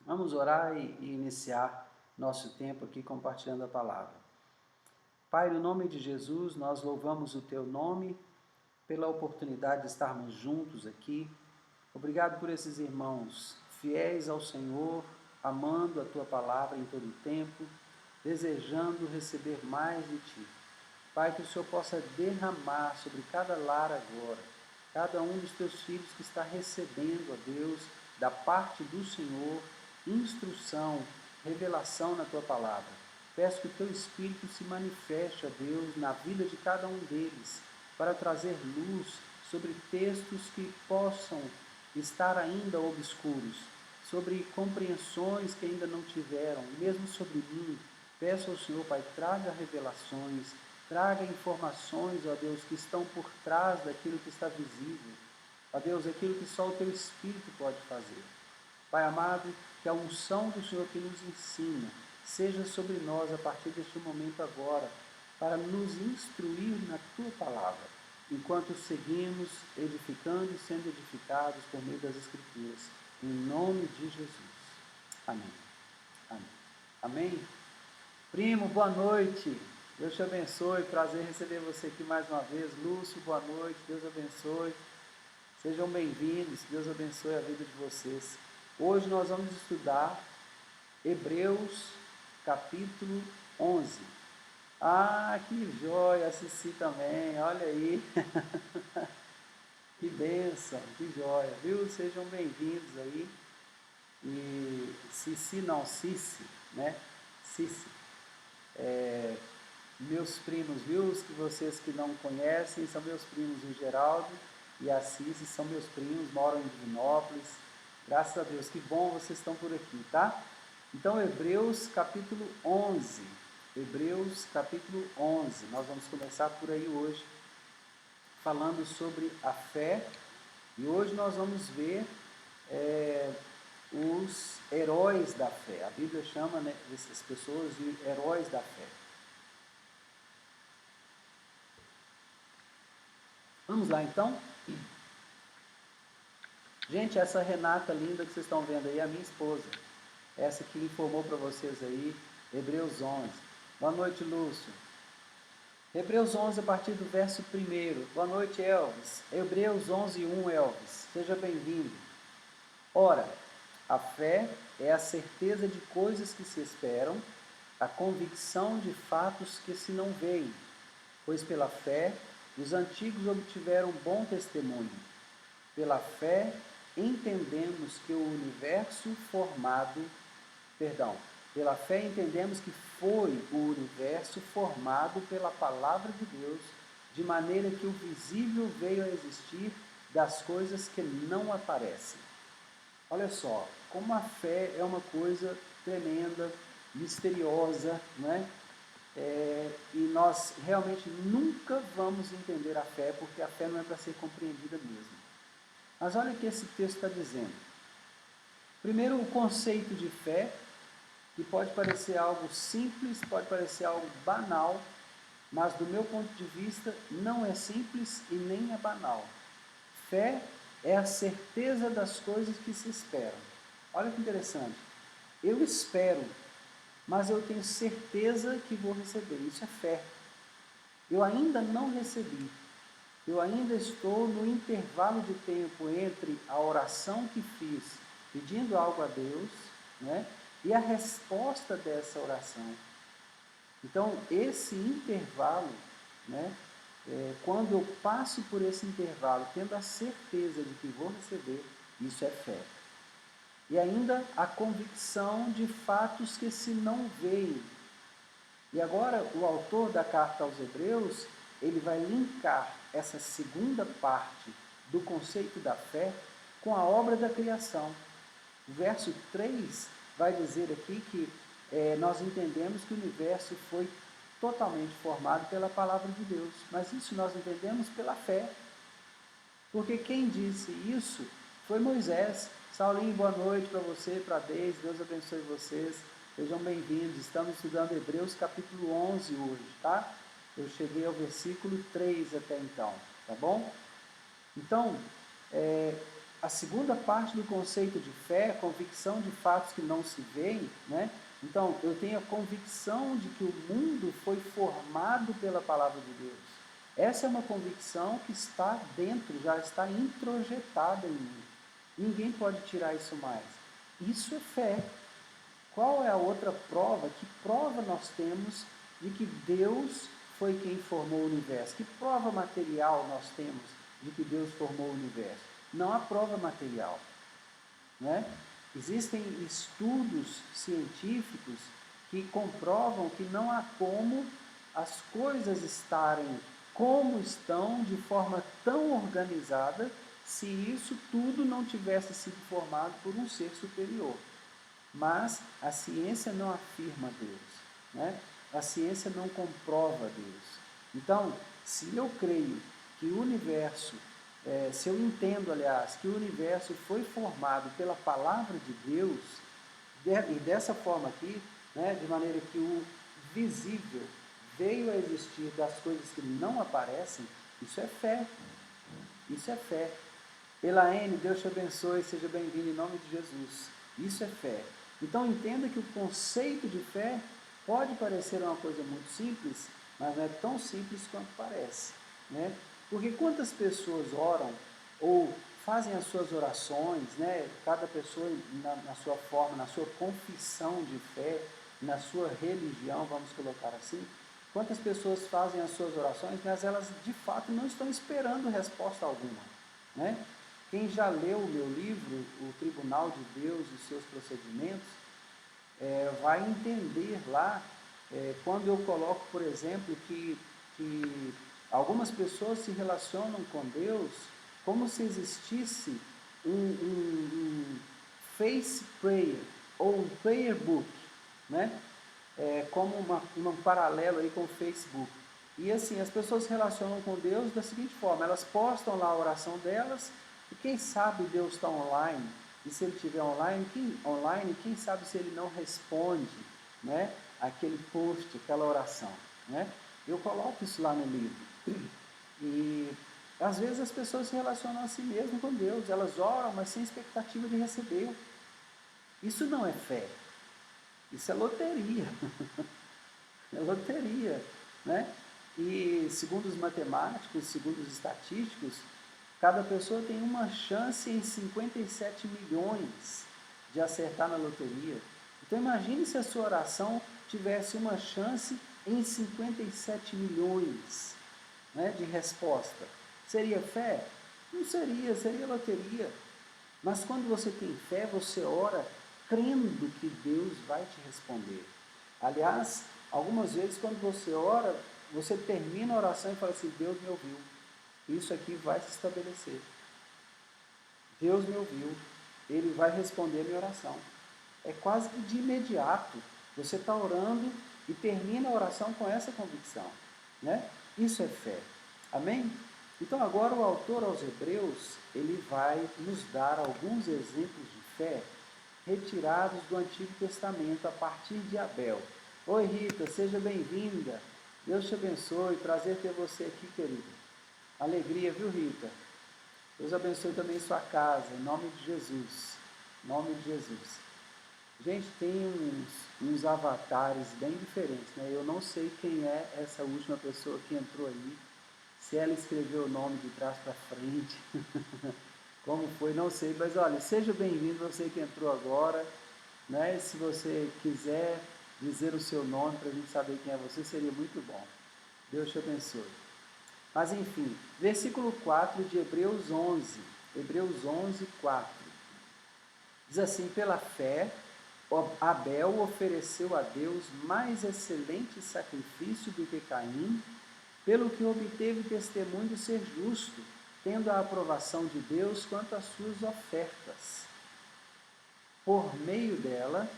Vamos orar e iniciar nosso tempo aqui compartilhando a palavra. Pai, no nome de Jesus, nós louvamos o Teu nome pela oportunidade de estarmos juntos aqui. Obrigado por esses irmãos fiéis ao Senhor, amando a Tua palavra em todo o tempo, desejando receber mais de Ti. Pai, que o Senhor possa derramar sobre cada lar agora, cada um dos Teus filhos que está recebendo, ó Deus, da parte do Senhor, instrução, revelação na Tua palavra. Peço que o Teu Espírito se manifeste, ó Deus, na vida de cada um deles, para trazer luz sobre textos que possam estar ainda obscuros, sobre compreensões que ainda não tiveram, mesmo sobre mim. Peço ao Senhor, Pai, traga revelações, traga informações, ó Deus, que estão por trás daquilo que está visível. Ó Deus, aquilo que só o Teu Espírito pode fazer. Pai amado, que a unção do Senhor que nos ensina seja sobre nós a partir deste momento agora, para nos instruir na Tua palavra, enquanto seguimos edificando e sendo edificados por meio das Escrituras. Em nome de Jesus. Amém. Amém. Amém. Primo, boa noite. Deus te abençoe. Prazer receber você aqui mais uma vez. Lúcio, boa noite. Deus abençoe. Sejam bem-vindos. Deus abençoe a vida de vocês. Hoje nós vamos estudar Hebreus, capítulo 11. Ah, que joia! A Cici também. Olha aí. Que bênção, que joia. Viu? Sejam bem-vindos aí. E Cici não, Cici, né? Cici. Meus primos, viu? Os que vocês que não conhecem, são meus primos, o Geraldo e a Cici, são meus primos, moram em Divinópolis. Graças a Deus, que bom vocês estão por aqui, tá? Então, Hebreus capítulo 11. Hebreus capítulo 11. Nós vamos começar por aí hoje, falando sobre a fé. E hoje nós vamos ver os heróis da fé. A Bíblia chama, né, essas pessoas de heróis da fé. Vamos lá então? Gente, essa Renata linda que vocês estão vendo aí é a minha esposa. Essa que informou para vocês aí, Hebreus 11. Boa noite, Lúcio. Hebreus 11, a partir do verso 1. Boa noite, Elvis. Hebreus 11, 1, Elvis. Seja bem-vindo. Ora, a fé é a certeza de coisas que se esperam, a convicção de fatos que se não veem, pois pela fé os antigos obtiveram bom testemunho. Pela fé entendemos que o universo pela fé entendemos que foi o universo formado pela palavra de Deus, de maneira que o visível veio a existir das coisas que não aparecem. Olha só, como a fé é uma coisa tremenda, misteriosa, né? E nós realmente nunca vamos entender a fé, porque a fé não é para ser compreendida mesmo. Mas olha o que esse texto está dizendo. Primeiro, o conceito de fé, que pode parecer algo simples, pode parecer algo banal, mas do meu ponto de vista não é simples e nem é banal. Fé é a certeza das coisas que se esperam. Olha que interessante. Eu espero, mas eu tenho certeza que vou receber. Isso é fé. Eu ainda não recebi. Eu ainda estou no intervalo de tempo entre a oração que fiz, pedindo algo a Deus, né, e a resposta dessa oração. Então, esse intervalo, né, quando eu passo por esse intervalo, tendo a certeza de que vou receber, isso é fé. E ainda a convicção de fatos que se não veem. E agora o autor da carta aos Hebreus, ele vai linkar essa segunda parte do conceito da fé com a obra da criação. O verso 3 vai dizer aqui que nós entendemos que o universo foi totalmente formado pela palavra de Deus. Mas isso nós entendemos pela fé. Porque quem disse isso foi Moisés. Saulinho, boa noite para você, para Deise, Deus abençoe vocês. Sejam bem-vindos. Estamos estudando Hebreus capítulo 11 hoje, tá? Eu cheguei ao versículo 3 até então, tá bom? Então, a segunda parte do conceito de fé, convicção de fatos que não se veem, né? Então, eu tenho a convicção de que o mundo foi formado pela palavra de Deus. Essa é uma convicção que está dentro, já está introjetada em mim. Ninguém pode tirar isso mais. Isso é fé. Qual é a outra prova? Que prova nós temos de que Deus foi quem formou o universo? Que prova material nós temos de que Deus formou o universo? Não há prova material, né? Existem estudos científicos que comprovam que não há como as coisas estarem como estão, de forma tão organizada, se isso tudo não tivesse sido formado por um ser superior. Mas a ciência não afirma Deus, né? A ciência não comprova Deus. Então, se eu creio que o universo, se eu entendo, aliás, que o universo foi formado pela palavra de Deus, e dessa forma aqui, né, de maneira que o visível veio a existir das coisas que não aparecem, isso é fé. Isso é fé. Elaine, Deus te abençoe, seja bem-vindo em nome de Jesus. Isso é fé. Então entenda que o conceito de fé pode parecer uma coisa muito simples, mas não é tão simples quanto parece, né? Porque quantas pessoas oram ou fazem as suas orações, né? Cada pessoa na sua forma, na sua confissão de fé, na sua religião, vamos colocar assim, quantas pessoas fazem as suas orações, mas elas de fato não estão esperando resposta alguma, né? Quem já leu o meu livro, O Tribunal de Deus e seus Procedimentos, vai entender lá, quando eu coloco, por exemplo, que algumas pessoas se relacionam com Deus como se existisse um face prayer, ou um prayer book, né? Como um paralelo aí com o Facebook. E assim, as pessoas se relacionam com Deus da seguinte forma: elas postam lá a oração delas, e quem sabe Deus está online, e se ele estiver online, quem sabe se ele não responde, né, aquele post, aquela oração, né? Eu coloco isso lá no livro. E às vezes as pessoas se relacionam a si mesmas com Deus, elas oram, mas sem expectativa de receber. Isso não é fé, isso é loteria. É loteria, né? E segundo os matemáticos, segundo os estatísticos, cada pessoa tem uma chance em 57 milhões de acertar na loteria. Então imagine se a sua oração tivesse uma chance em 57 milhões, né, de resposta. Seria fé? Não seria, seria loteria. Mas quando você tem fé, você ora crendo que Deus vai te responder. Aliás, algumas vezes quando você ora, você termina a oração e fala assim: Deus me ouviu. Isso aqui vai se estabelecer. Deus me ouviu. Ele vai responder a minha oração. É quase que de imediato. Você está orando e termina a oração com essa convicção, né? Isso é fé. Amém? Então agora o autor aos Hebreus, ele vai nos dar alguns exemplos de fé retirados do Antigo Testamento a partir de Abel. Oi Rita, seja bem-vinda. Deus te abençoe, prazer ter você aqui, querida. Alegria, viu Rita? Deus abençoe também sua casa, em nome de Jesus. Em nome de Jesus. Gente, tem uns avatares bem diferentes, né? Eu não sei quem é essa última pessoa que entrou aí, se ela escreveu o nome de trás para frente, como foi, não sei, mas olha, seja bem-vindo você que entrou agora, né? Se você quiser dizer o seu nome para a gente saber quem é você, seria muito bom. Deus te abençoe. Mas enfim, versículo 4 de Hebreus 11, Hebreus 11, 4. Diz assim: pela fé, Abel ofereceu a Deus mais excelente sacrifício do que Caim, pelo que obteve testemunho de ser justo, tendo a aprovação de Deus quanto às suas ofertas. Por meio dela,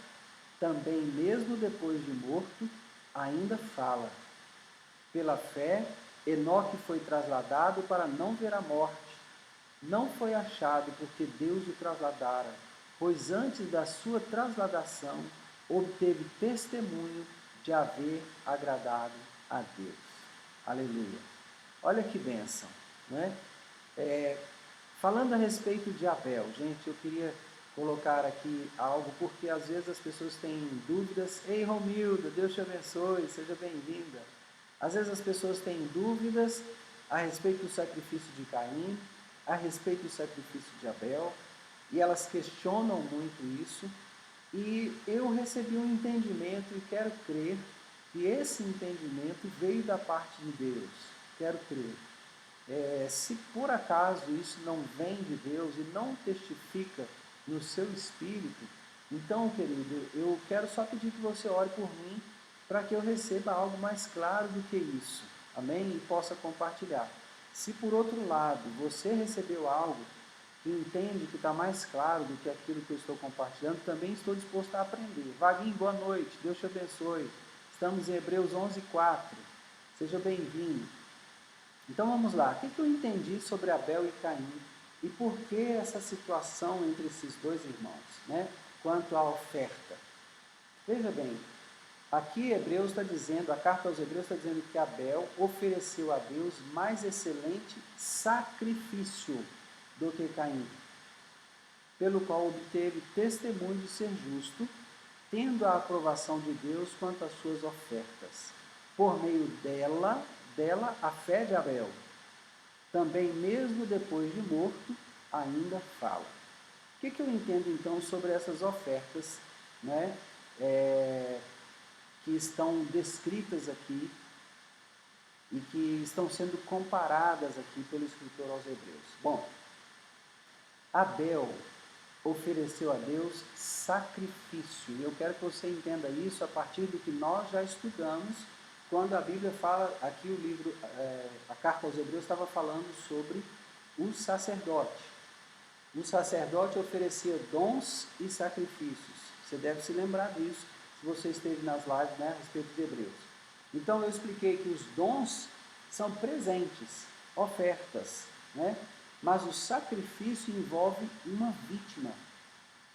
também mesmo depois de morto, ainda fala. Pela fé, Enoque foi trasladado para não ver a morte. Não foi achado porque Deus o trasladara, pois antes da sua trasladação obteve testemunho de haver agradado a Deus. Aleluia. Olha que bênção, né? Falando a respeito de Abel, gente, eu queria colocar aqui algo, porque às vezes as pessoas têm dúvidas. Ei, Romilda, Deus te abençoe, seja bem-vinda. Às vezes as pessoas têm dúvidas a respeito do sacrifício de Caim, a respeito do sacrifício de Abel, e elas questionam muito isso. E eu recebi um entendimento e quero crer que esse entendimento veio da parte de Deus. Quero crer. Se por acaso isso não vem de Deus e não testifica no seu espírito, então, querido, eu quero só pedir que você ore por mim para que eu receba algo mais claro do que isso, amém? E possa compartilhar. Se por outro lado você recebeu algo que entende que está mais claro do que aquilo que eu estou compartilhando, também estou disposto a aprender. Vaguinho, boa noite, Deus te abençoe. Estamos em Hebreus 11:4. Seja bem-vindo. Então vamos lá, o que eu entendi sobre Abel e Caim e por que essa situação entre esses dois irmãos, né? Quanto à oferta. Veja bem, aqui Hebreus está dizendo, a carta aos Hebreus está dizendo que Abel ofereceu a Deus mais excelente sacrifício do que Caim, pelo qual obteve testemunho de ser justo, tendo a aprovação de Deus quanto às suas ofertas. Por meio dela a fé de Abel, também mesmo depois de morto, ainda fala. O que eu entendo então sobre essas ofertas, né, que estão descritas aqui e que estão sendo comparadas aqui pelo escritor aos Hebreus? Bom, Abel ofereceu a Deus sacrifício, e eu quero que você entenda isso a partir do que nós já estudamos, quando a Bíblia fala, aqui o livro, a carta aos Hebreus estava falando sobre o sacerdote. O sacerdote oferecia dons e sacrifícios. Você deve se lembrar disso, se você esteve nas lives, né, a respeito de Hebreus. Então eu expliquei que os dons são presentes, ofertas, né? Mas o sacrifício envolve uma vítima,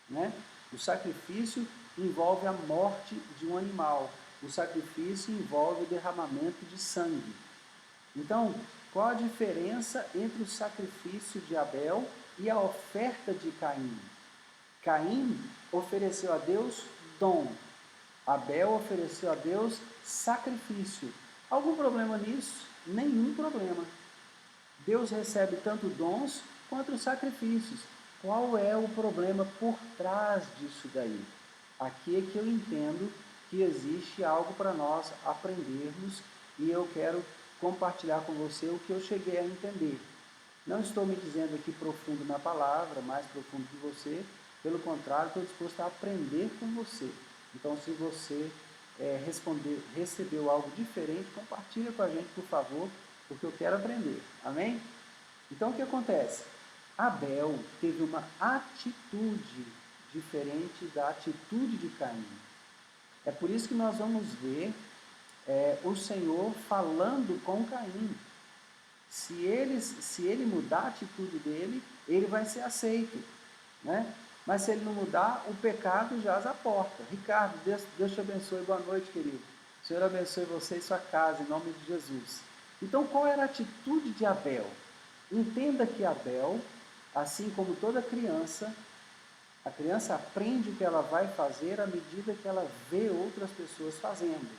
né? O sacrifício envolve a morte de um animal. O sacrifício envolve o derramamento de sangue. Então, qual a diferença entre o sacrifício de Abel e a oferta de Caim? Caim ofereceu a Deus dom. Abel ofereceu a Deus sacrifício. Algum problema nisso? Nenhum problema. Deus recebe tanto dons quanto sacrifícios. Qual é o problema por trás disso daí? Aqui é que eu entendo que existe algo para nós aprendermos e eu quero compartilhar com você o que eu cheguei a entender. Não estou me dizendo aqui profundo na palavra, mais profundo que você, pelo contrário, estou disposto a aprender com você. Então, se você recebeu algo diferente, compartilha com a gente, por favor, porque eu quero aprender. Amém? Então, o que acontece? Abel teve uma atitude diferente da atitude de Caim. É por isso que nós vamos ver o Senhor falando com Caim. Se ele mudar a atitude dele, ele vai ser aceito, né? Mas se ele não mudar, o pecado jaz à porta. Ricardo, Deus te abençoe, boa noite, querido. O Senhor abençoe você e sua casa, em nome de Jesus. Então, qual era a atitude de Abel? Entenda que Abel, assim como toda criança, a criança aprende o que ela vai fazer à medida que ela vê outras pessoas fazendo.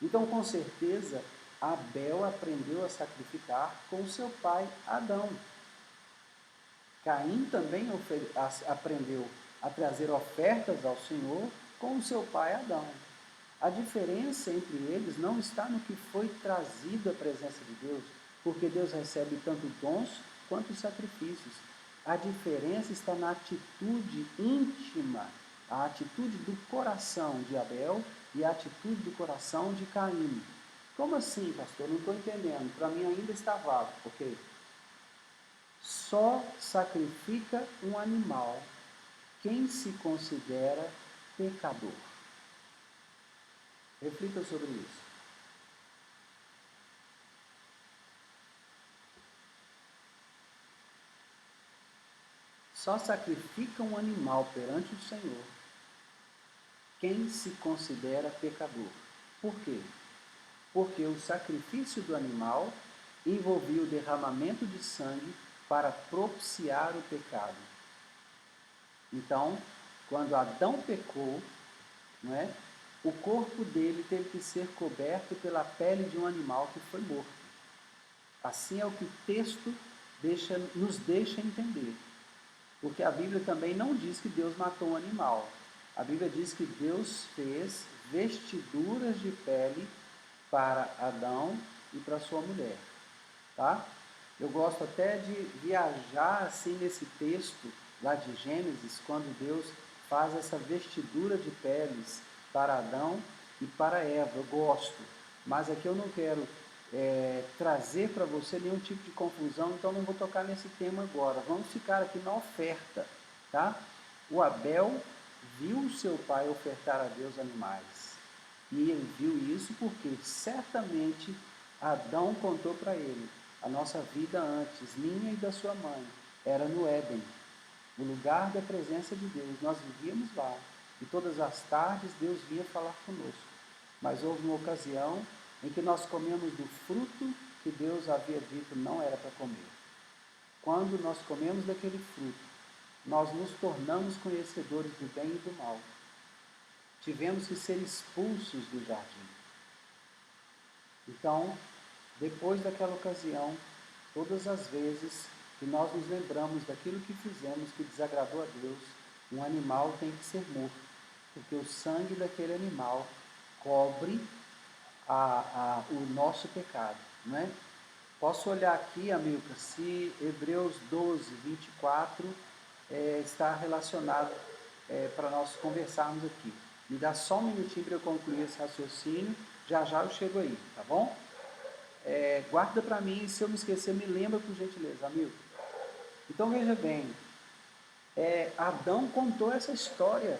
Então, com certeza, Abel aprendeu a sacrificar com seu pai Adão. Caim também aprendeu a trazer ofertas ao Senhor com o seu pai Adão. A diferença entre eles não está no que foi trazido à presença de Deus, porque Deus recebe tanto dons quanto sacrifícios. A diferença está na atitude íntima, a atitude do coração de Abel e a atitude do coração de Caim. Como assim, pastor? Não estou entendendo. Para mim ainda está válido, ok? Só sacrifica um animal quem se considera pecador. Reflita sobre isso. Só sacrifica um animal perante o Senhor quem se considera pecador. Por quê? Porque o sacrifício do animal envolvia o derramamento de sangue para propiciar o pecado. Então, quando Adão pecou, não é? O corpo dele teve que ser coberto pela pele de um animal que foi morto. Assim é o que o texto nos deixa entender. Porque a Bíblia também não diz que Deus matou um animal. A Bíblia diz que Deus fez vestiduras de pele para Adão e para sua mulher. Tá? Eu gosto até de viajar assim nesse texto lá de Gênesis, quando Deus faz essa vestidura de peles para Adão e para Eva. Eu gosto, mas aqui eu não quero trazer para você nenhum tipo de confusão, então não vou tocar nesse tema agora. Vamos ficar aqui na oferta, tá? O Abel viu o seu pai ofertar a Deus animais. E ele viu isso porque certamente Adão contou para ele: a nossa vida antes, minha e da sua mãe, era no Éden, no lugar da presença de Deus. Nós vivíamos lá. E todas as tardes Deus vinha falar conosco. Mas houve uma ocasião em que nós comemos do fruto que Deus havia dito não era para comer. Quando nós comemos daquele fruto, nós nos tornamos conhecedores do bem e do mal. Tivemos que ser expulsos do jardim. Então, depois daquela ocasião, todas as vezes que nós nos lembramos daquilo que fizemos que desagradou a Deus, um animal tem que ser morto, porque o sangue daquele animal cobre o nosso pecado, não é? Posso olhar aqui, Amilcar, se Hebreus 12, 24 está relacionado para nós conversarmos aqui. Me dá só um minutinho para eu concluir esse raciocínio, já eu chego aí, tá bom? Guarda para mim, e se eu me esquecer, me lembra por gentileza, Amilcar. Então veja bem, Adão contou essa história,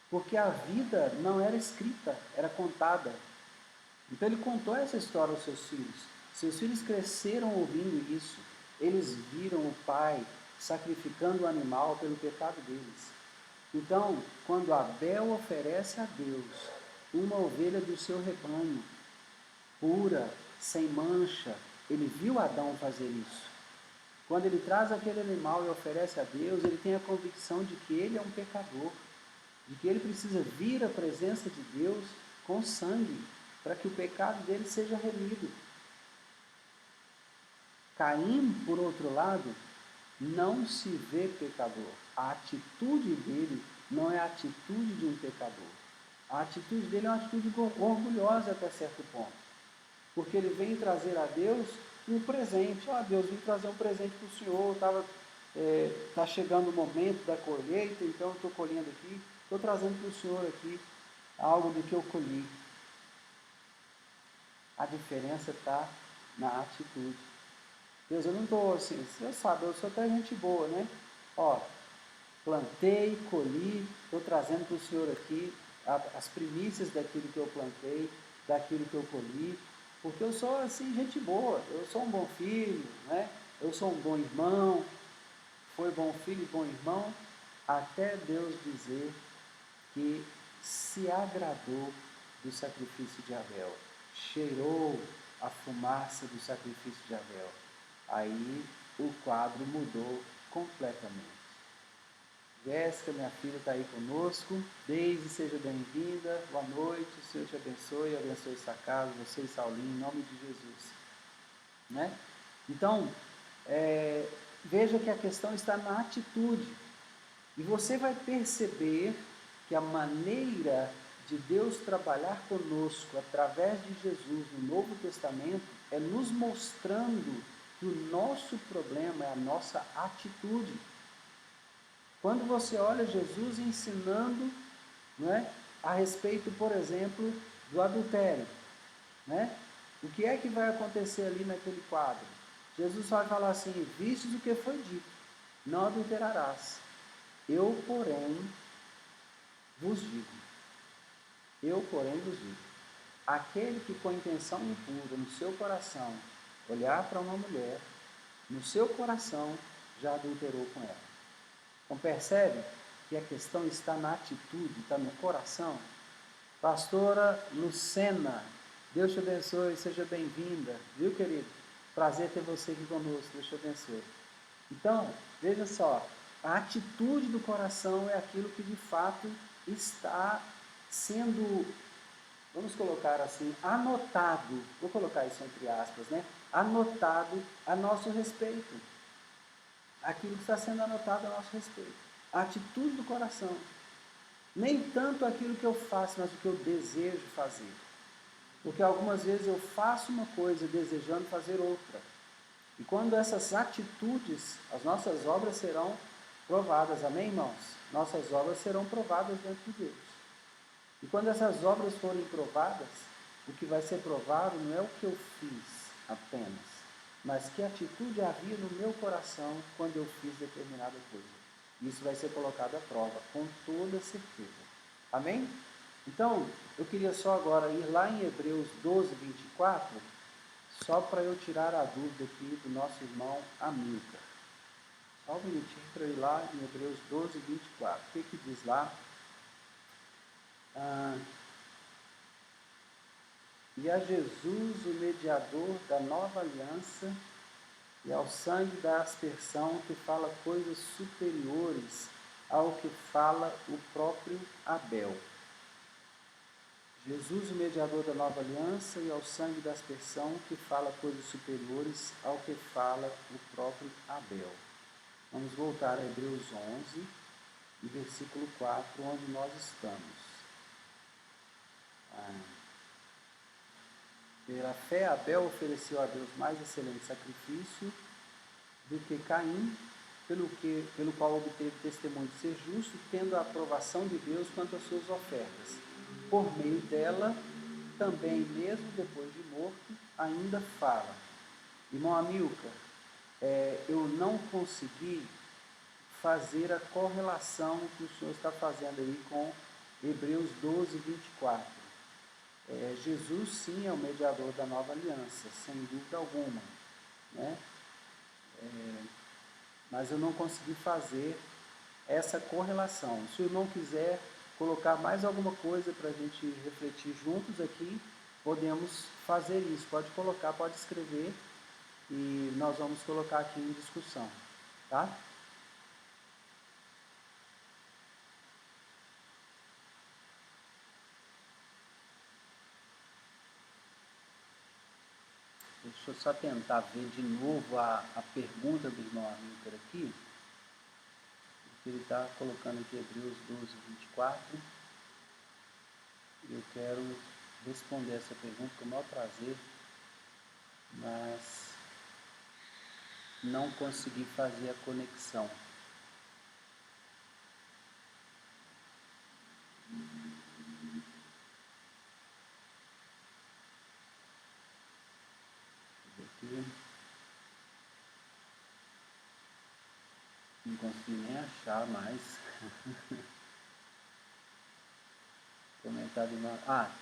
porque a vida não era escrita, era contada. Então ele contou essa história aos seus filhos. Seus filhos cresceram ouvindo isso. Eles viram o pai sacrificando o animal pelo pecado deles. Então, quando Abel oferece a Deus uma ovelha do seu rebanho, pura, sem mancha, ele viu Adão fazer isso. Quando ele traz aquele animal e oferece a Deus, ele tem a convicção de que ele é um pecador, de que ele precisa vir à presença de Deus com sangue, para que o pecado dele seja remido. Caim, por outro lado, não se vê pecador. A atitude dele não é a atitude de um pecador. A atitude dele é uma atitude orgulhosa até certo ponto. Porque ele vem trazer a Deus um presente. Deus, vim trazer um presente para o Senhor. Está chegando o momento da colheita, então eu estou colhendo aqui. Estou trazendo para o Senhor aqui algo do que eu colhi. A diferença está na atitude. Deus, eu não estou assim, você sabe, eu sou até gente boa, né? Plantei, colhi, estou trazendo para o Senhor aqui as primícias daquilo que eu plantei, daquilo que eu colhi, porque eu sou assim, gente boa, eu sou um bom filho, né? Eu sou um bom irmão, foi bom filho e bom irmão, até Deus dizer que se agradou do sacrifício de Abel, cheirou a fumaça do sacrifício de Abel. Aí o quadro mudou completamente. Jéssica, minha filha, está aí conosco. Deise, seja bem-vinda. Boa noite, o Senhor te abençoe sua casa, você e Saulinho, em nome de Jesus. Né? Então, veja que a questão está na atitude. E você vai perceber que a maneira de Deus trabalhar conosco através de Jesus no Novo Testamento é nos mostrando que o nosso problema é a nossa atitude. Quando você olha Jesus ensinando, né, a respeito, por exemplo, do adultério, né? O que é que vai acontecer ali naquele quadro? Jesus vai falar assim: vistes o que foi dito, não adulterarás. Eu, porém, vos digo. Aquele que com intenção impura no seu coração olhar para uma mulher, no seu coração já adulterou com ela. Então percebe que a questão está na atitude, está no coração. Pastora Lucena, Deus te abençoe, seja bem-vinda, viu, querido? Prazer ter você aqui conosco. Deus te abençoe. Então, veja só, a atitude do coração é aquilo que de fato está sendo, vamos colocar assim, anotado, vou colocar isso entre aspas, né? Anotado a nosso respeito. Aquilo que está sendo anotado a nosso respeito. A atitude do coração. Nem tanto aquilo que eu faço, mas o que eu desejo fazer. Porque algumas vezes eu faço uma coisa desejando fazer outra. E quando essas atitudes, as nossas obras serão provadas, amém, irmãos? Nossas obras serão provadas diante de Deus. E quando essas obras forem provadas, o que vai ser provado não é o que eu fiz apenas, mas que atitude havia no meu coração quando eu fiz determinada coisa. Isso vai ser colocado à prova, com toda certeza. Amém? Então, eu queria só agora ir lá em Hebreus 12, 24, só para eu tirar a dúvida aqui do nosso irmão Amilcar. Só um minutinho para eu ir lá em Hebreus 12, 24. O que diz lá? E a Jesus, o mediador da nova aliança, e ao sangue da aspersão, que fala coisas superiores ao que fala o próprio Abel. Jesus, o mediador da nova aliança, e ao sangue da aspersão, que fala coisas superiores ao que fala o próprio Abel. Vamos voltar a Hebreus 11, e versículo 4, onde nós estamos. Pela fé, Abel ofereceu a Deus mais excelente sacrifício do que Caim, pelo qual obteve testemunho de ser justo, tendo a aprovação de Deus quanto às suas ofertas. Por meio dela, também mesmo depois de morto, ainda fala. Irmão Amilcar, eu não consegui fazer a correlação que o senhor está fazendo aí com Hebreus 12, 24. Jesus sim é o mediador da nova aliança, sem dúvida alguma, né? Mas eu não consegui fazer essa correlação. Se o irmão quiser colocar mais alguma coisa para a gente refletir juntos aqui, podemos fazer isso. Pode colocar, pode escrever e nós vamos colocar aqui em discussão, tá? Deixa eu só tentar ver de novo a pergunta do irmão Amilcar aqui. Ele está colocando aqui Hebreus 12, 24. Eu quero responder essa pergunta com o maior prazer, mas não consegui fazer a conexão. Aqui. Não consegui nem achar mais. Comentário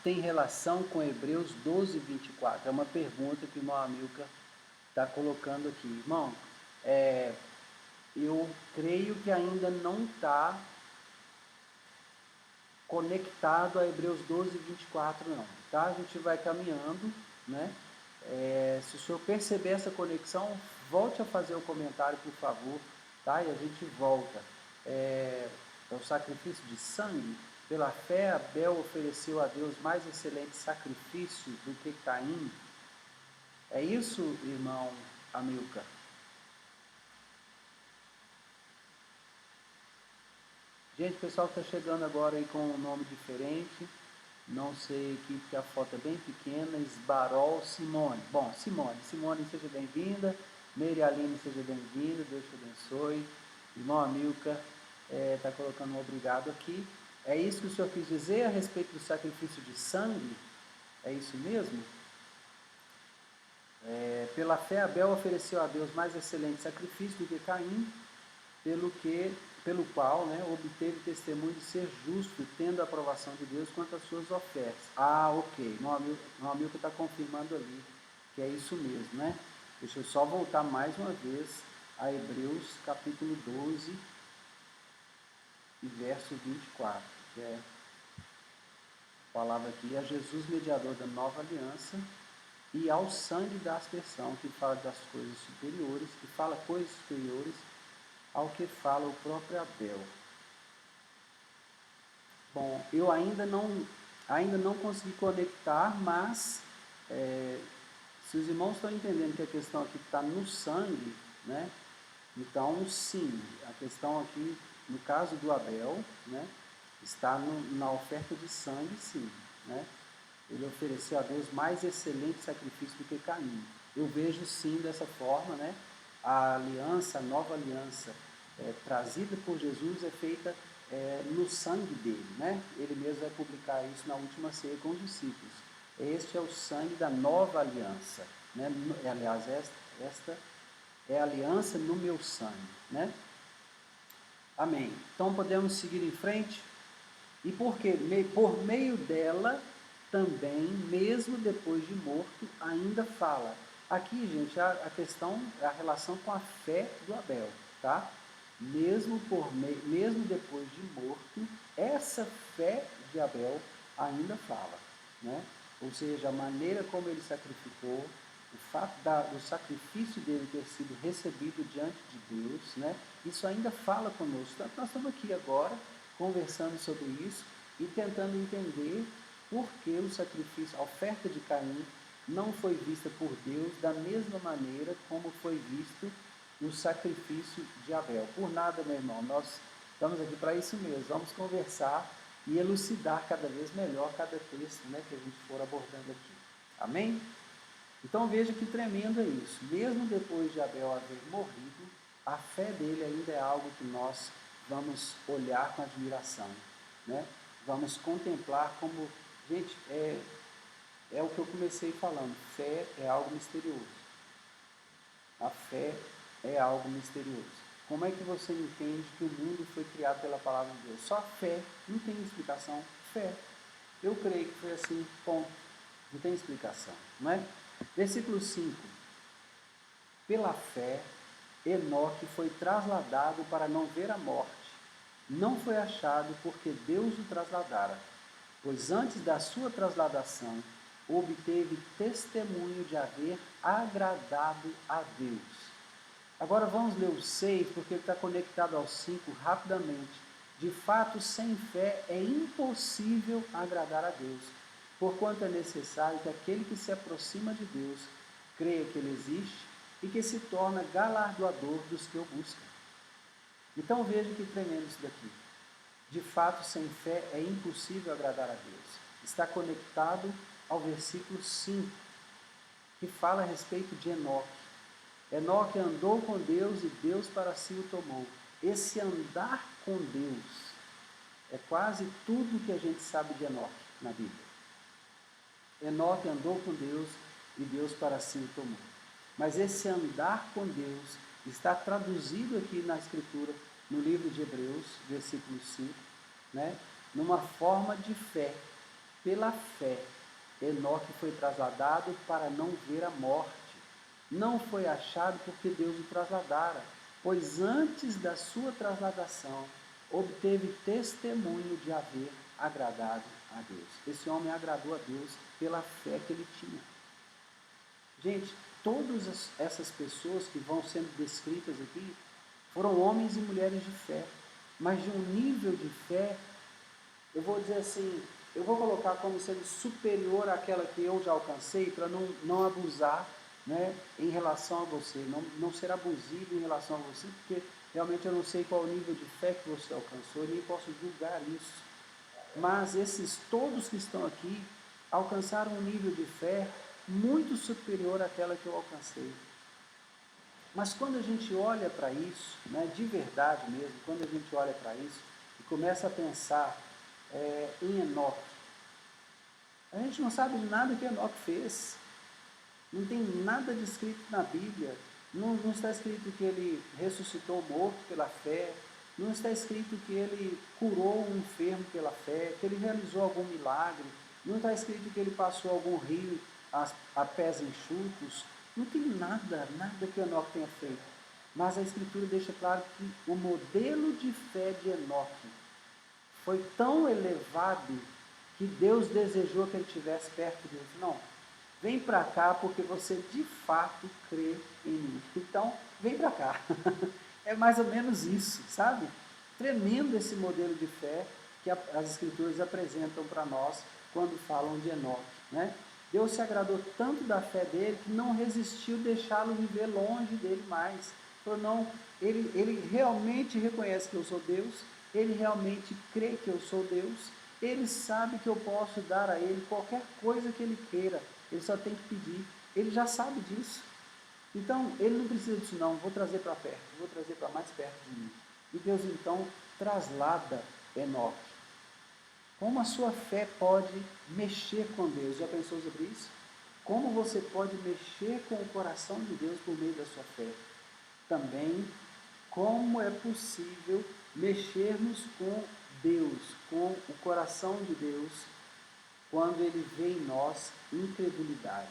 tem relação com Hebreus 12, 24. É uma pergunta que o irmão Amilcar está colocando aqui. Irmão, eu creio que ainda não está conectado a Hebreus 12, 24, não. Tá? A gente vai caminhando, né? Se o senhor perceber essa conexão, volte a fazer o comentário, por favor, tá? E a gente volta. É o sacrifício de sangue. Pela fé, Abel ofereceu a Deus mais excelente sacrifício do que Caim. É isso, irmão Amilcar? Gente, o pessoal está chegando agora aí com um nome diferente. Não sei aqui porque a foto é bem pequena. Esbarol Simone. Bom, Simone, seja bem-vinda. Meire Aline, seja bem-vinda. Deus te abençoe. Irmão Amilcar está colocando um obrigado aqui. É isso que o senhor quis dizer a respeito do sacrifício de sangue? É isso mesmo? Pela fé, Abel ofereceu a Deus mais excelente sacrifício do que Caim, pelo qual, né, obteve testemunho de ser justo, tendo a aprovação de Deus quanto às suas ofertas. Ok. Meu amigo está confirmando ali que é isso mesmo, né? Deixa eu só voltar mais uma vez a Hebreus capítulo 12 e verso 24, que a palavra aqui é Jesus, mediador da nova aliança, e ao sangue da aspersão, que fala das coisas superiores, que fala coisas superiores ao que fala o próprio Abel. Bom, eu ainda não consegui conectar, mas se os irmãos estão entendendo que a questão aqui está no sangue, né? Então, sim, a questão aqui, no caso do Abel, né, está na oferta de sangue, sim, né? Ele ofereceu a Deus mais excelente sacrifício do que Caim. Eu vejo sim dessa forma, né? A aliança, a nova aliança trazida por Jesus é feita no sangue dele, né? Ele mesmo vai publicar isso na última ceia com os discípulos. Este é o sangue da nova aliança, né? Aliás, esta é a aliança no meu sangue, né? Amém. Então podemos seguir em frente. E porque por meio dela também, mesmo depois de morto, ainda fala. Aqui, gente, a questão, a relação com a fé do Abel, tá? Mesmo depois de morto, essa fé de Abel ainda fala, né? Ou seja, a maneira como ele sacrificou, o fato do sacrifício dele ter sido recebido diante de Deus, né? Isso ainda fala conosco. Então, nós estamos aqui agora conversando sobre isso e tentando entender por que o sacrifício, a oferta de Caim, não foi vista por Deus da mesma maneira como foi visto o sacrifício de Abel. Por nada, meu irmão, nós estamos aqui para isso mesmo. Vamos conversar e elucidar cada vez melhor cada texto, né, que a gente for abordando aqui. Amém? Então veja que tremendo é isso. Mesmo depois de Abel haver morrido, a fé dele ainda é algo que nós vamos olhar com admiração, né? Vamos contemplar como, gente, é o que eu comecei falando, fé é algo misterioso. A fé é algo misterioso. Como é que você entende que o mundo foi criado pela palavra de Deus? Só fé, não tem explicação. Fé. Eu creio que foi assim, ponto. Não tem explicação, não é? Versículo 5. Pela fé, Enoque foi trasladado para não ver a morte. Não foi achado porque Deus o trasladara, pois antes da sua trasladação, obteve testemunho de haver agradado a Deus. Agora vamos ler o 6, porque ele está conectado ao 5 rapidamente. De fato, sem fé é impossível agradar a Deus, porquanto é necessário que aquele que se aproxima de Deus creia que Ele existe e que se torna galardoador dos que o buscam. Então veja que tremendo isso daqui. De fato, sem fé é impossível agradar a Deus. Está conectado ao versículo 5, que fala a respeito de Enoque. Enoque andou com Deus e Deus para si o tomou. Esse andar com Deus é quase tudo que a gente sabe de Enoque na Bíblia. Enoque andou com Deus e Deus para si o tomou. Mas esse andar com Deus está traduzido aqui na Escritura, no livro de Hebreus, versículo 5, né? Numa forma de fé. Pela fé, Enoque foi trasladado para não ver a morte. Não foi achado porque Deus o trasladara, pois antes da sua trasladação, obteve testemunho de haver agradado a Deus. Esse homem agradou a Deus pela fé que ele tinha. Gente, todas essas pessoas que vão sendo descritas aqui foram homens e mulheres de fé, mas de um nível de fé, eu vou dizer assim, eu vou colocar como sendo superior àquela que eu já alcancei, para não abusar, né, em relação a você, não ser abusivo em relação a você, porque realmente eu não sei qual o nível de fé que você alcançou, nem posso julgar isso. Mas esses todos que estão aqui alcançaram um nível de fé muito superior àquela que eu alcancei. Mas quando a gente olha para isso, né, de verdade mesmo, quando a gente olha para isso e começa a pensar em Enoque, a gente não sabe de nada que Enoque fez. Não tem nada descrito na Bíblia. Não está escrito que ele ressuscitou morto pela fé. Não está escrito que ele curou um enfermo pela fé, que ele realizou algum milagre. Não está escrito que ele passou algum rio a pés enxutos. Não tem nada que Enoque tenha feito. Mas a Escritura deixa claro que o modelo de fé de Enoque foi tão elevado que Deus desejou que ele estivesse perto dele. Não, vem para cá porque você de fato crê em mim. Então, vem para cá. É mais ou menos isso, sabe? Tremendo esse modelo de fé que as Escrituras apresentam para nós quando falam de Enoque, né? Deus se agradou tanto da fé dele que não resistiu deixá-lo viver longe dele mais. Falou, não, ele realmente reconhece que eu sou Deus, ele realmente crê que eu sou Deus, ele sabe que eu posso dar a ele qualquer coisa que ele queira, ele só tem que pedir, ele já sabe disso. Então, ele não precisa disso não, vou trazer para perto, vou trazer para mais perto de mim. E Deus então traslada Enoque. Como a sua fé pode mexer com Deus? Já pensou sobre isso? Como você pode mexer com o coração de Deus por meio da sua fé? Também, como é possível mexermos com Deus, com o coração de Deus, quando Ele vê em nós incredulidade.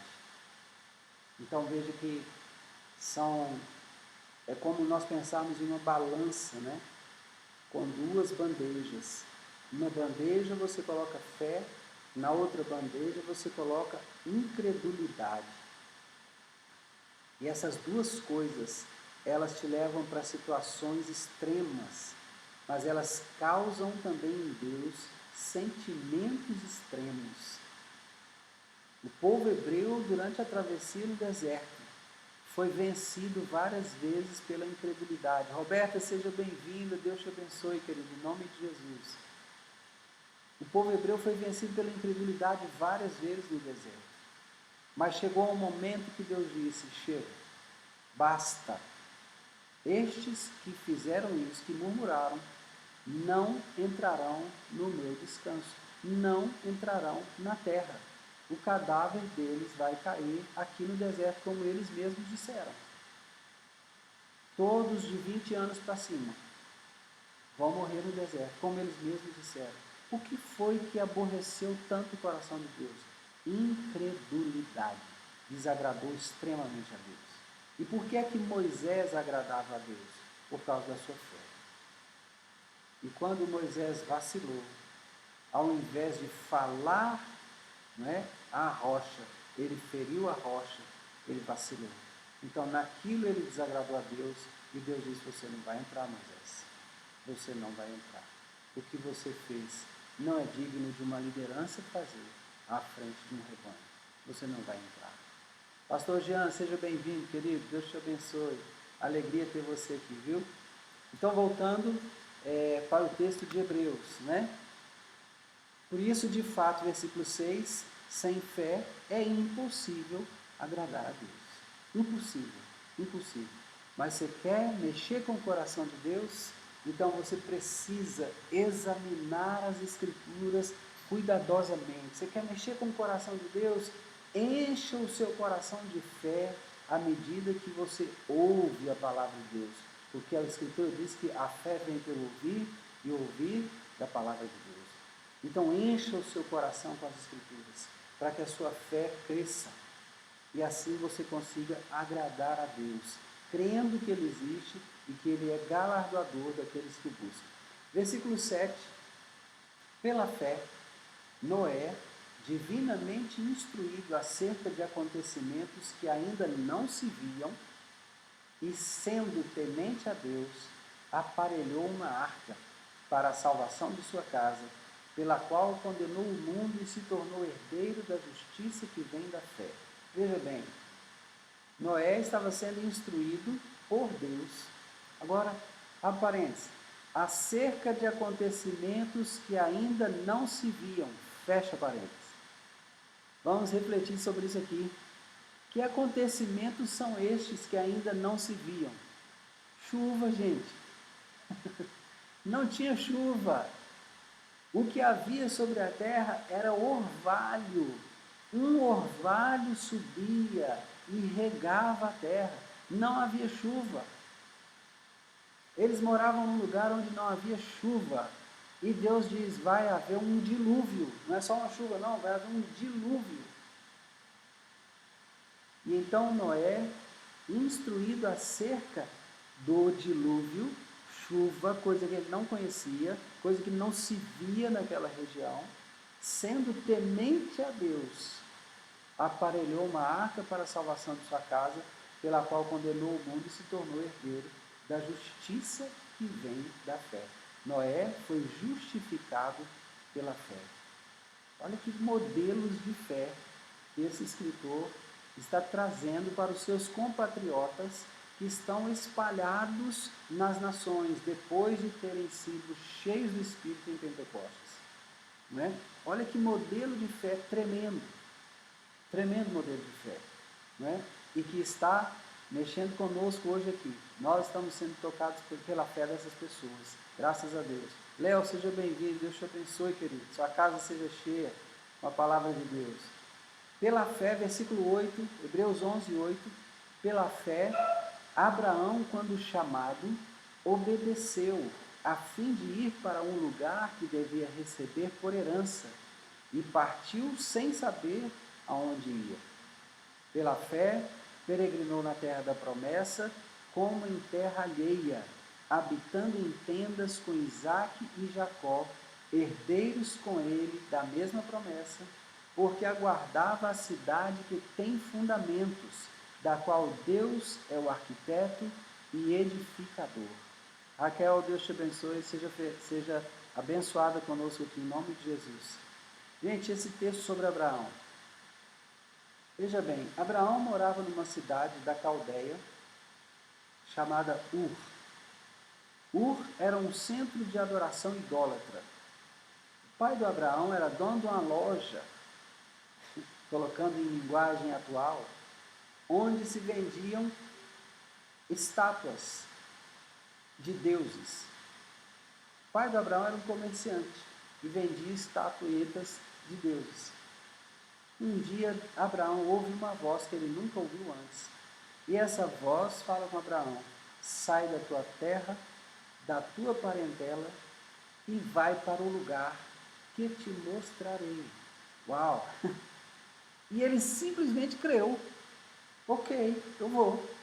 Então veja que é como nós pensarmos em uma balança, né? Com duas bandejas. Uma bandeja você coloca fé, na outra bandeja você coloca incredulidade. E essas duas coisas, elas te levam para situações extremas, mas elas causam também em Deus sentimentos extremos. O povo hebreu, durante a travessia no deserto, foi vencido várias vezes pela incredulidade. Roberta, seja bem-vinda, Deus te abençoe, querido, em nome de Jesus. O povo hebreu foi vencido pela incredulidade várias vezes no deserto. Mas chegou um momento que Deus disse, chega, basta. Estes que fizeram isso, que murmuraram, não entrarão no meu descanso, não entrarão na terra. O cadáver deles vai cair aqui no deserto, como eles mesmos disseram. Todos de 20 anos para cima vão morrer no deserto, como eles mesmos disseram. O que foi que aborreceu tanto o coração de Deus? Incredulidade. Desagradou extremamente a Deus. E por que é que Moisés agradava a Deus? Por causa da sua fé. E quando Moisés vacilou, ao invés de falar, né, a rocha, ele feriu a rocha, ele vacilou. Então naquilo ele desagradou a Deus e Deus disse, você não vai entrar, Moisés. Você não vai entrar. O que você fez não é digno de uma liderança fazer à frente de um rebanho. Você não vai entrar. Pastor Jean, seja bem-vindo, querido. Deus te abençoe. Alegria ter você aqui, viu? Então, voltando para o texto de Hebreus, né? Por isso, de fato, versículo 6, sem fé é impossível agradar a Deus. Impossível, impossível. Mas você quer mexer com o coração de Deus? Então você precisa examinar as Escrituras cuidadosamente. Você quer mexer com o coração de Deus? Encha o seu coração de fé à medida que você ouve a palavra de Deus. Porque a Escritura diz que a fé vem pelo ouvir e ouvir da palavra de Deus. Então encha o seu coração com as Escrituras, para que a sua fé cresça. E assim você consiga agradar a Deus, crendo que Ele existe e que Ele é galardoador daqueles que o buscam. Versículo 7. Pela fé, Noé, divinamente instruído acerca de acontecimentos que ainda não se viam, e sendo temente a Deus, aparelhou uma arca para a salvação de sua casa, pela qual condenou o mundo e se tornou herdeiro da justiça que vem da fé. Veja bem, Noé estava sendo instruído por Deus. Agora, aparência, acerca de acontecimentos que ainda não se viam. Fecha parênteses. Vamos refletir sobre isso aqui. Que acontecimentos são estes que ainda não se viam? Chuva, gente. Não tinha chuva. O que havia sobre a terra era orvalho. Um orvalho subia e regava a terra. Não havia chuva. Eles moravam num lugar onde não havia chuva. E Deus diz, vai haver um dilúvio. Não é só uma chuva, não, vai haver um dilúvio. E então Noé, instruído acerca do dilúvio, chuva, coisa que ele não conhecia, coisa que não se via naquela região, sendo temente a Deus, aparelhou uma arca para a salvação de sua casa, pela qual condenou o mundo e se tornou herdeiro da justiça que vem da fé. Noé foi justificado pela fé. Olha que modelos de fé que esse escritor está trazendo para os seus compatriotas que estão espalhados nas nações depois de terem sido cheios do Espírito em Pentecostes. Não é? Olha que modelo de fé tremendo. Tremendo modelo de fé. Não é? E que está mexendo conosco hoje aqui. Nós estamos sendo tocados pela fé dessas pessoas. Graças a Deus. Léo, seja bem-vindo. Deus te abençoe, querido. Sua casa seja cheia com a palavra de Deus. Pela fé, versículo 8, Hebreus 11, 8. Pela fé, Abraão, quando chamado, obedeceu, a fim de ir para um lugar que devia receber por herança, e partiu sem saber aonde ia. Pela fé, peregrinou na terra da promessa, como em terra alheia, habitando em tendas com Isaque e Jacó, herdeiros com ele da mesma promessa, porque aguardava a cidade que tem fundamentos, da qual Deus é o arquiteto e edificador. Raquel, Deus te abençoe, seja abençoada conosco aqui em nome de Jesus. Gente, esse texto sobre Abraão. Veja bem, Abraão morava numa cidade da Caldeia chamada Ur. Ur era um centro de adoração idólatra. O pai do Abraão era dono de uma loja, colocando em linguagem atual, onde se vendiam estátuas de deuses. O pai do Abraão era um comerciante e vendia estatuetas de deuses. Um dia, Abraão ouve uma voz que ele nunca ouviu antes. E essa voz fala com Abraão: sai da tua terra, da tua parentela e vai para o lugar que te mostrarei. Uau! E ele simplesmente creu. Ok, eu vou.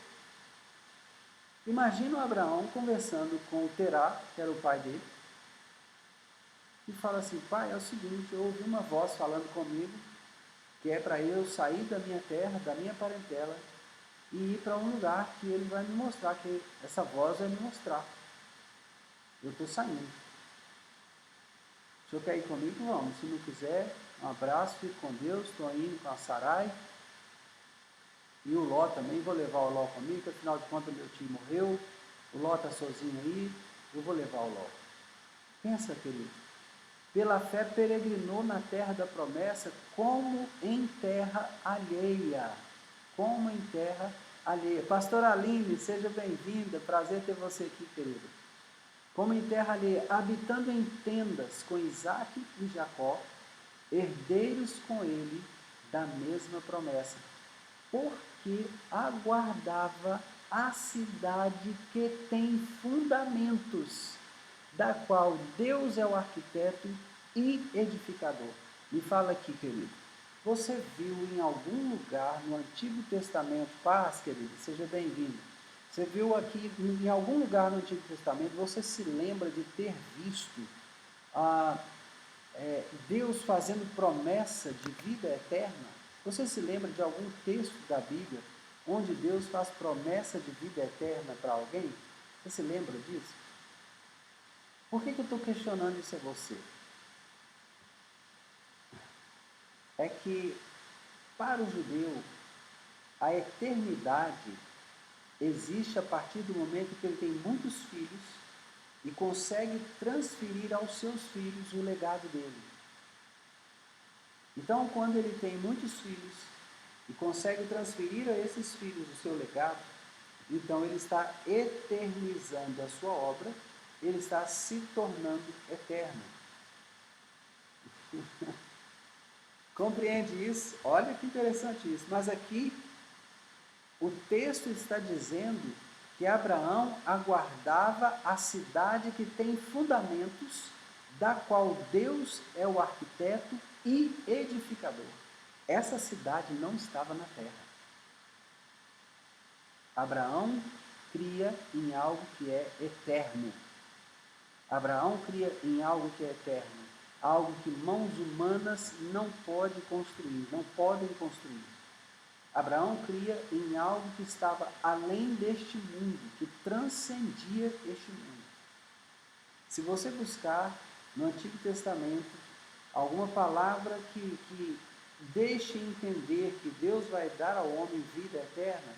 Imagina o Abraão conversando com o Terá, que era o pai dele, e fala assim: pai, é o seguinte, eu ouvi uma voz falando comigo, que é para eu sair da minha terra, da minha parentela, e ir para um lugar que ele vai me mostrar, que essa voz vai me mostrar. Eu estou saindo. O senhor quer ir comigo? Vamos. Se não quiser, um abraço, fique com Deus, estou indo com a Sarai. E o Ló também, vou levar o Ló comigo, afinal de contas meu tio morreu, o Ló está sozinho aí, eu vou levar o Ló. Pensa, querido, pela fé peregrinou na terra da promessa como em terra alheia. Como em terra alheia. Pastora Aline, seja bem-vinda, prazer ter você aqui, querida. Como em terra alheia, habitando em tendas com Isaque e Jacó, herdeiros com ele da mesma promessa, porque aguardava a cidade que tem fundamentos, da qual Deus é o arquiteto e edificador. Me fala aqui, querido, você viu em algum lugar no Antigo Testamento, paz, querido, seja bem-vindo, você viu aqui em algum lugar no Antigo Testamento, você se lembra de ter visto Deus fazendo promessa de vida eterna? Você se lembra de algum texto da Bíblia onde Deus faz promessa de vida eterna para alguém? Você se lembra disso? Por que eu estou questionando isso a você? É que, para o judeu, a eternidade existe a partir do momento que ele tem muitos filhos e consegue transferir aos seus filhos o legado dele. Então, quando ele tem muitos filhos e consegue transferir a esses filhos o seu legado, então ele está eternizando a sua obra, ele está se tornando eterno. Compreende isso? Olha que interessante isso. Mas aqui, o texto está dizendo que Abraão aguardava a cidade que tem fundamentos, da qual Deus é o arquiteto e edificador. Essa cidade não estava na terra. Abraão cria em algo que é eterno. Abraão cria em algo que é eterno. algo que mãos humanas não podem construir. Abraão cria em algo que estava além deste mundo, que transcendia este mundo. Se você buscar no Antigo Testamento alguma palavra que deixe entender que Deus vai dar ao homem vida eterna,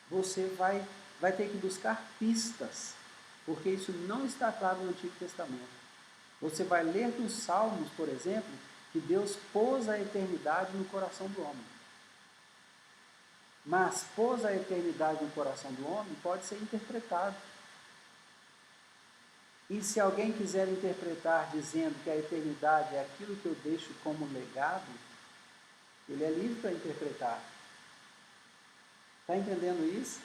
você vai ter que buscar pistas, porque isso não está claro no Antigo Testamento. Você vai ler nos Salmos, por exemplo, que Deus pôs a eternidade no coração do homem. Mas pôs a eternidade no coração do homem pode ser interpretado. E se alguém quiser interpretar dizendo que a eternidade é aquilo que eu deixo como legado, ele é livre para interpretar. Está entendendo isso?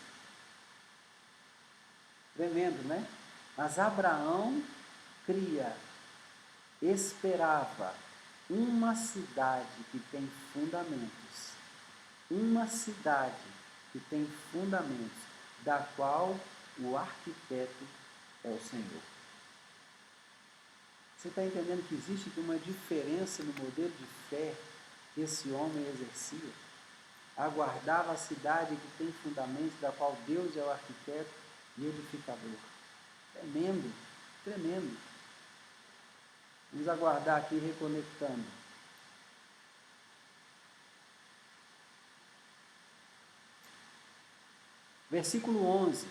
Tremendo, né? Mas Abraão esperava uma cidade que tem fundamentos. Uma cidade que tem fundamentos, da qual o arquiteto é o Senhor. Você está entendendo que existe uma diferença no modelo de fé que esse homem exercia? Aguardava a cidade que tem fundamentos, da qual Deus é o arquiteto e edificador. Tremendo, tremendo. Vamos aguardar aqui, reconectando. Versículo 11.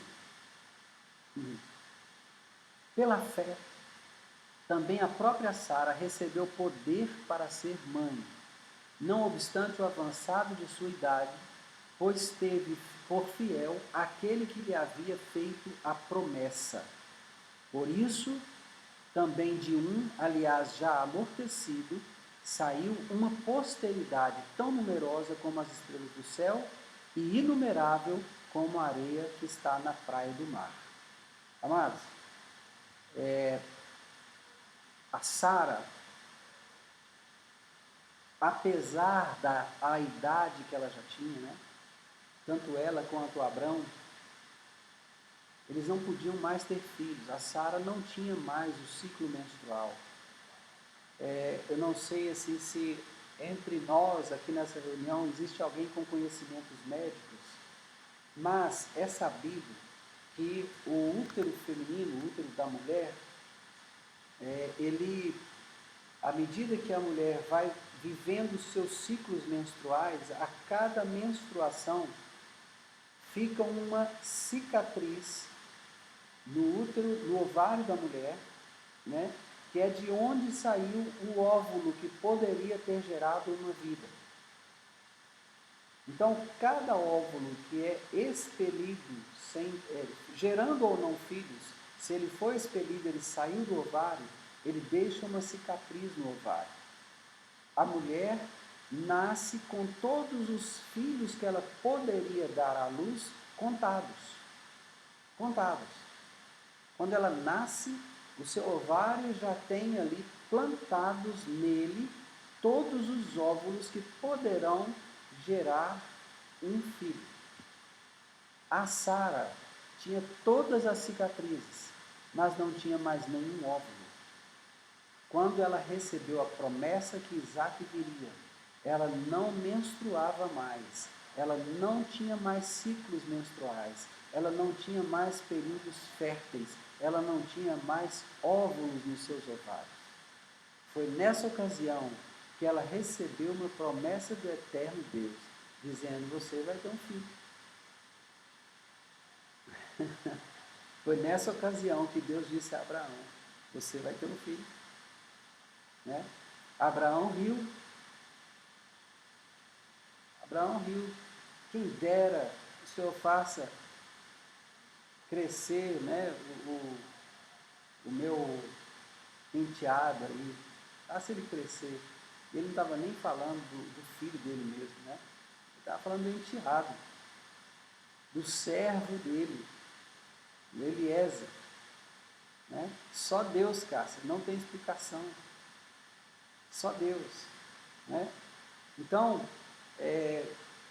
Pela fé, também a própria Sara recebeu poder para ser mãe, não obstante o avançado de sua idade, pois teve por fiel aquele que lhe havia feito a promessa. Por isso, também de um, aliás, já amortecido, saiu uma posteridade tão numerosa como as estrelas do céu e inumerável como a areia que está na praia do mar. Amados, a Sara, apesar da idade que ela já tinha, né, tanto ela quanto Abrão, eles não podiam mais ter filhos. A Sara não tinha mais o ciclo menstrual. Eu não sei assim, se entre nós aqui nessa reunião existe alguém com conhecimentos médicos, mas é sabido que o útero feminino, o útero da mulher, à medida que a mulher vai vivendo seus ciclos menstruais, a cada menstruação fica uma cicatriz no útero, no ovário da mulher, né, que é de onde saiu o óvulo que poderia ter gerado uma vida. Então, cada óvulo que é expelido, gerando ou não filhos, se ele for expelido, ele saiu do ovário, ele deixa uma cicatriz no ovário. A mulher nasce com todos os filhos que ela poderia dar à luz contados. Contados. Quando ela nasce, o seu ovário já tem ali plantados nele todos os óvulos que poderão gerar um filho. A Sara tinha todas as cicatrizes, mas não tinha mais nenhum óvulo. Quando ela recebeu a promessa que Isaac viria, ela não menstruava mais, ela não tinha mais ciclos menstruais, ela não tinha mais períodos férteis, ela não tinha mais óvulos nos seus ovários. Foi nessa ocasião que ela recebeu uma promessa do eterno Deus, dizendo: você vai ter um filho. Foi nessa ocasião que Deus disse a Abraão: você vai ter um filho. Né? Abraão riu. Abraão riu. Quem dera o Senhor faça crescer, né, o meu enteado aí. Faça ele crescer. Ele não estava nem falando do filho dele mesmo, né? Ele estava falando do enteado, do servo dele, do Eliezer. Né? Só Deus, Cássia, não tem explicação. Só Deus. Né? Então,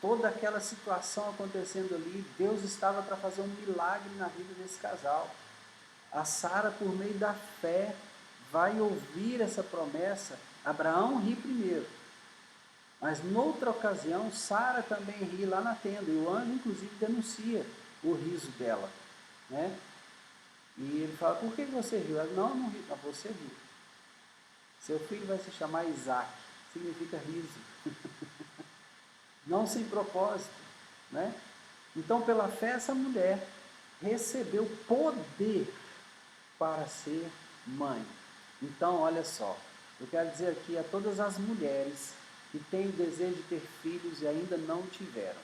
toda aquela situação acontecendo ali, Deus estava para fazer um milagre na vida desse casal. A Sara, por meio da fé, vai ouvir essa promessa, Abraão ri primeiro. Mas noutra ocasião, Sara também ri lá na tenda, e o anjo inclusive denuncia o riso dela, né? E ele fala, por que você riu? Ela, não ri, mas você riu. Seu filho vai se chamar Isaac, significa riso. Não sem propósito, né? Então, pela fé, essa mulher recebeu poder para ser mãe. Então, olha só, eu quero dizer aqui a todas as mulheres que têm o desejo de ter filhos e ainda não tiveram.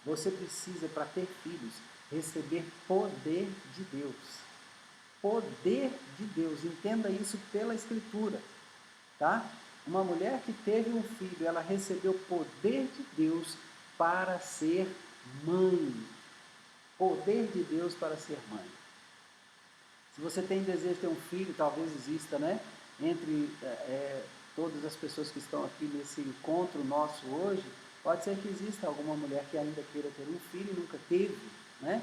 Você precisa, para ter filhos, receber poder de Deus. Poder de Deus, entenda isso pela Escritura, tá? Uma mulher que teve um filho, ela recebeu poder de Deus para ser mãe. Poder de Deus para ser mãe. Se você tem desejo de ter um filho, talvez exista, né? Entre todas as pessoas que estão aqui nesse encontro nosso hoje, pode ser que exista alguma mulher que ainda queira ter um filho e nunca teve, né?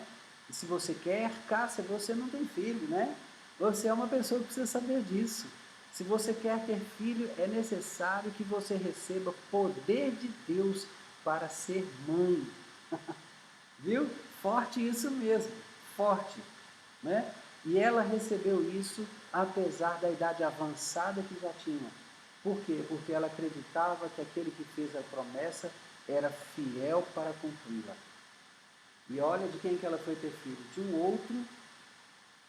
E se você quer, Cássia, você não tem filho, né? Você é uma pessoa que precisa saber disso. Se você quer ter filho, é necessário que você receba poder de Deus para ser mãe. Viu? Forte isso mesmo, forte, né? E ela recebeu isso apesar da idade avançada que já tinha. Por quê? Porque ela acreditava que aquele que fez a promessa era fiel para cumpri-la. E olha de quem que ela foi ter filho, de um outro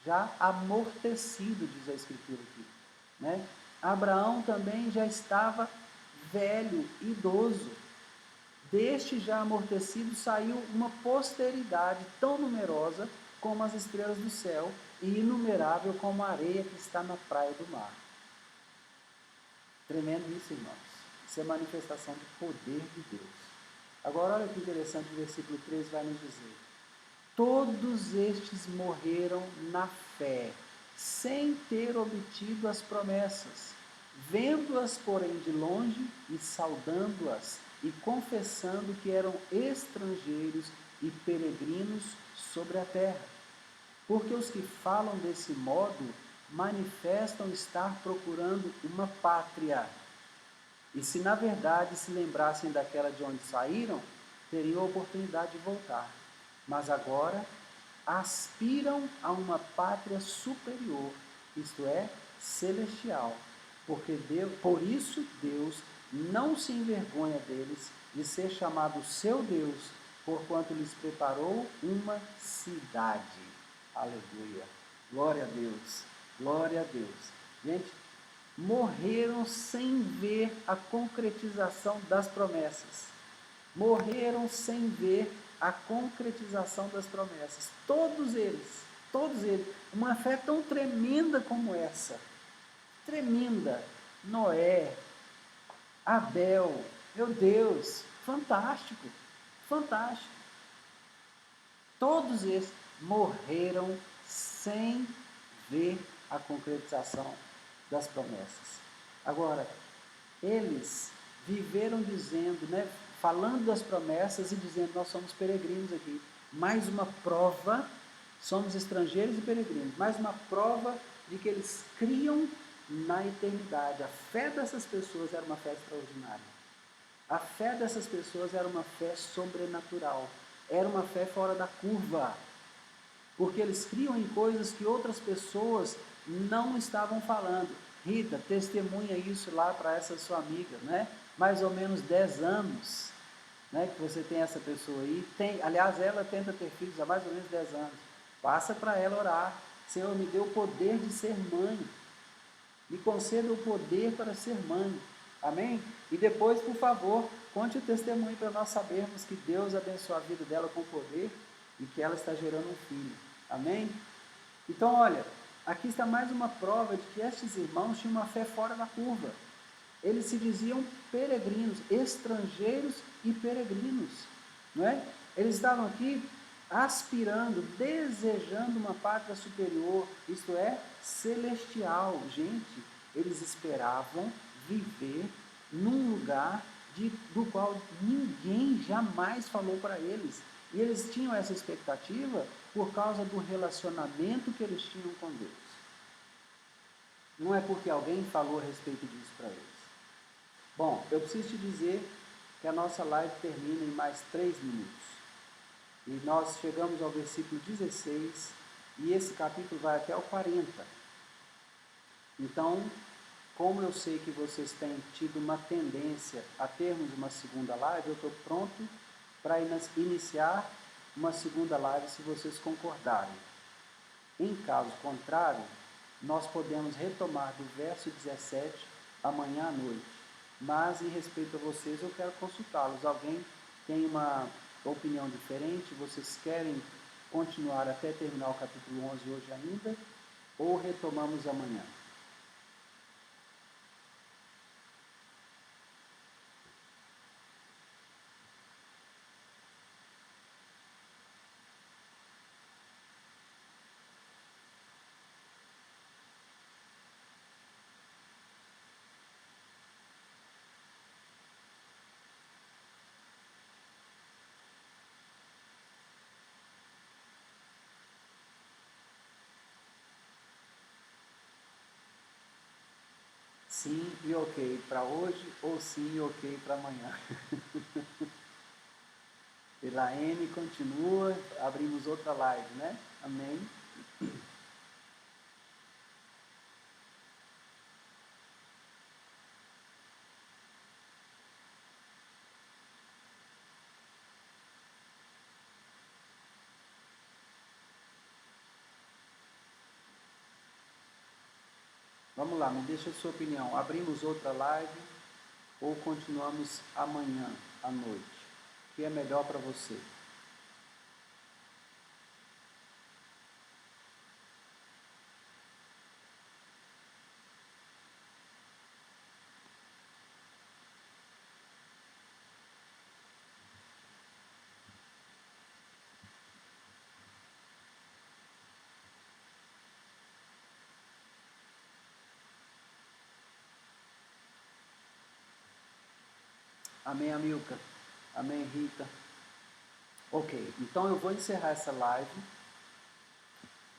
já amortecido, diz a Escritura aqui, né? Abraão também já estava velho, idoso. Deste já amortecido saiu uma posteridade tão numerosa como as estrelas do céu e inumerável como a areia que está na praia do mar. Tremendo isso, irmãos. Isso é manifestação do poder de Deus. Agora, olha que interessante, o versículo 13 vai nos dizer: todos estes morreram na fé, sem ter obtido as promessas, vendo-as, porém, de longe e saudando-as e confessando que eram estrangeiros e peregrinos sobre a terra. Porque os que falam desse modo manifestam estar procurando uma pátria. E se na verdade se lembrassem daquela de onde saíram, teriam a oportunidade de voltar. Mas agora aspiram a uma pátria superior, isto é, celestial. Por isso Deus não se envergonha deles de ser chamado seu Deus, porquanto lhes preparou uma cidade. Aleluia. Glória a Deus. Glória a Deus. Gente, morreram sem ver a concretização das promessas. Morreram sem ver a concretização das promessas. Todos eles. Uma fé tão tremenda como essa. Tremenda. Noé, Abel, meu Deus, fantástico, fantástico. Todos esses morreram sem ver a concretização das promessas. Agora, eles viveram dizendo, né, falando das promessas e dizendo, nós somos peregrinos aqui. Mais uma prova, somos estrangeiros e peregrinos. Mais uma prova de que eles criam na eternidade. A fé dessas pessoas era uma fé extraordinária. A fé dessas pessoas era uma fé sobrenatural. Era uma fé fora da curva. Porque eles criam em coisas que outras pessoas não estavam falando. Rita, testemunha isso lá para essa sua amiga, né? Mais ou menos 10 anos, né, que você tem essa pessoa aí. Aliás, ela tenta ter filhos há mais ou menos 10 anos. Passa para ela orar. Senhor, me dê o poder de ser mãe. Me conceda o poder para ser mãe. Amém? E depois, por favor, conte o testemunho para nós sabermos que Deus abençoa a vida dela com poder e que ela está gerando um filho. Amém? Então, olha, aqui está mais uma prova de que estes irmãos tinham uma fé fora da curva. Eles se diziam peregrinos, estrangeiros e peregrinos. Não é? Eles estavam aqui aspirando, desejando uma pátria superior, isto é, celestial. Gente, eles esperavam viver num lugar do qual ninguém jamais falou para eles. E eles tinham essa expectativa por causa do relacionamento que eles tinham com Deus. Não é porque alguém falou a respeito disso para eles. Bom, eu preciso te dizer que a nossa live termina em mais 3 minutos. E nós chegamos ao versículo 16 e esse capítulo vai até o 40. Então, como eu sei que vocês têm tido uma tendência a termos uma segunda live, eu estou pronto para iniciar uma segunda live se vocês concordarem. Em caso contrário, nós podemos retomar do verso 17 amanhã à noite. Mas, em respeito a vocês, eu quero consultá-los. Alguém tem uma opinião diferente? Vocês querem continuar até terminar o capítulo 11 hoje ainda? Ou retomamos amanhã? Sim e ok para hoje ou sim e ok para amanhã? Elaine continua, abrimos outra live, né? Amém. Vamos lá, me deixa a sua opinião. Abrimos outra live ou continuamos amanhã à noite? O que é melhor para você? Amém, Amilca? Amém, Rita? Ok, então eu vou encerrar essa live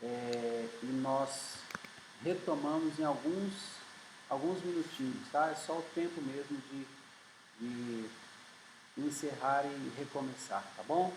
e nós retomamos em alguns minutinhos, tá? É só o tempo mesmo de encerrar e recomeçar, tá bom?